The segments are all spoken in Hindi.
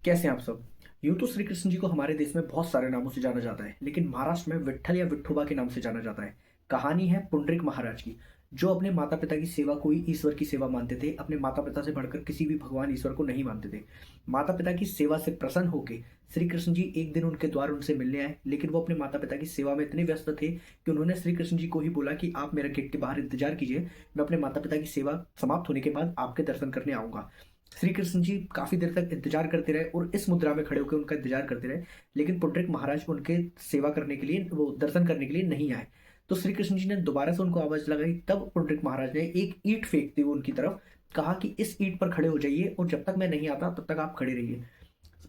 कैसे हैं आप सब। यूं तो श्री कृष्ण जी को हमारे देश में बहुत सारे नामों से जाना जाता है, लेकिन महाराष्ट्र में विट्ठल या विठोबा के नाम से जाना जाता है। कहानी है पुंडरीक महाराज की, जो अपने माता पिता की सेवा को ही ईश्वर की सेवा मानते थे। अपने माता पिता से बढ़कर किसी भी भगवान ईश्वर को नहीं मानते थे। माता पिता की सेवा से प्रसन्न होकर श्री कृष्ण जी एक दिन उनके द्वार उनसे मिलने आए, लेकिन वो अपने माता पिता की सेवा में इतने व्यस्त थे कि उन्होंने श्री कृष्ण जी को ही बोला कि आप मेरे गेट के बाहर इंतजार कीजिए, मैं अपने माता पिता की सेवा समाप्त होने के बाद आपके दर्शन करने आऊंगा। श्री कृष्ण जी काफी देर तक इंतजार करते रहे और इस मुद्रा में खड़े होकर उनका इंतजार करते रहे, लेकिन पुंडरीक महाराज उनके सेवा करने के लिए, वो दर्शन करने के लिए नहीं आए। तो श्री कृष्ण जी ने दोबारा से उनको आवाज लगाई, तब पुंडरीक महाराज ने एक ईंट फेंकते हुए उनकी तरफ कहा कि इस ईंट पर खड़े हो जाइए और जब तक मैं नहीं आता तब तक आप खड़े रहिए।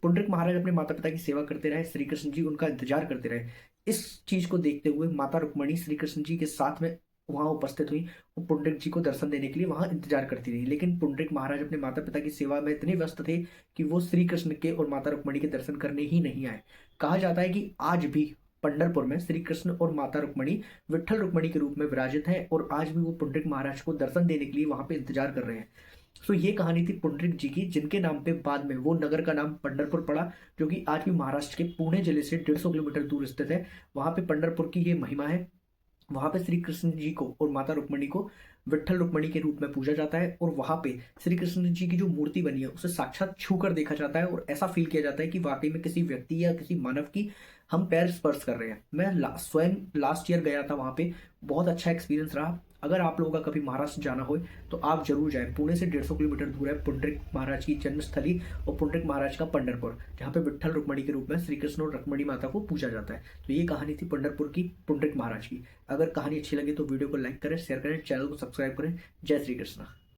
पुंडरीक महाराज अपने माता पिता की सेवा करते रहे, श्री कृष्ण जी उनका इंतजार करते रहे। इस चीज को देखते हुए माता रुक्मणी श्री कृष्ण जी के साथ में वहां उपस्थित हुई और पुंडरीक जी को दर्शन देने के लिए वहां इंतजार करती रही, लेकिन पुंडरीक महाराज अपने माता पिता की सेवा में इतने व्यस्त थे कि वो श्री कृष्ण के और माता रुक्मणी के दर्शन करने ही नहीं आए। कहा जाता है कि आज भी पंढरपुर में श्री कृष्ण और माता रुक्मणी विट्ठल रुक्मणी के रूप में विराजित है और आज भी वो पुंडरीक महाराज को दर्शन देने के लिए वहां पे इंतजार कर रहे हैं। सो ये कहानी थी पुंडरीक जी की, जिनके नाम पे बाद में वो नगर का नाम पंढरपुर पड़ा, जो कि आज भी महाराष्ट्र के पुणे जिले से 150 किलोमीटर दूर स्थित है। वहां पे पंढरपुर की ये महिमा है। वहां पे श्री कृष्ण जी को और माता रुक्मणी को विट्ठल रुक्मणी के रूप में पूजा जाता है और वहां पे श्री कृष्ण जी की जो मूर्ति बनी है उसे साक्षात छू कर देखा जाता है और ऐसा फील किया जाता है कि वाकई में किसी व्यक्ति या किसी मानव की हम पैर स्पर्श कर रहे हैं। मैं स्वयं लास्ट ईयर गया था वहां पे, बहुत अच्छा एक्सपीरियंस रहा। अगर आप लोगों का कभी महाराष्ट्र जाना हो तो आप जरूर जाएं। पुणे से 150 किलोमीटर दूर है पुंडरीक महाराज की जन्मस्थली और पुंडरीक महाराज का पंढरपुर, जहाँ पे विट्ठल रुक्मणी के रूप में श्री कृष्ण और रुक्मणी माता को पूजा जाता है। तो ये कहानी थी पंढरपुर की, पुंडरीक महाराज की। अगर कहानी अच्छी लगी तो वीडियो को लाइक करें, शेयर करें, चैनल को सब्सक्राइब करें। जय श्री कृष्ण।